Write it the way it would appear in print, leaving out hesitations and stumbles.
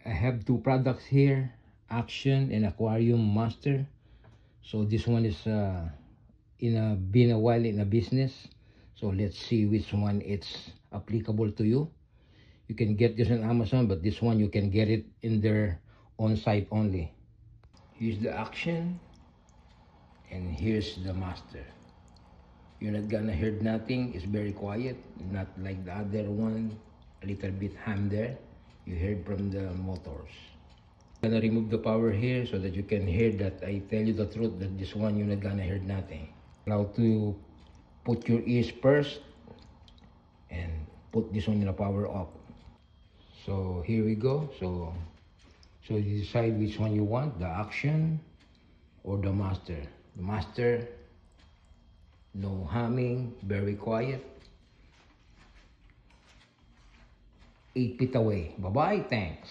I have two products here, Action and Aquarium Master. So this one is been a while in a business. So let's see which one it's applicable to you. You can get this on Amazon, but this one you can get it in their on site only. Here's the Action and here's the Master. You're not gonna hear nothing. It's very quiet, not like the other one, a little bit hum there. You heard from the motors. I'm gonna remove the power here so that you can hear that I tell you the truth that this one you're not gonna hear nothing. Allow to put your ears first and put this one in the power off. So here we go. So you decide which one you want, the Action or the Master. The Master, no humming, very quiet. 8 feet away. Bye-bye, thanks.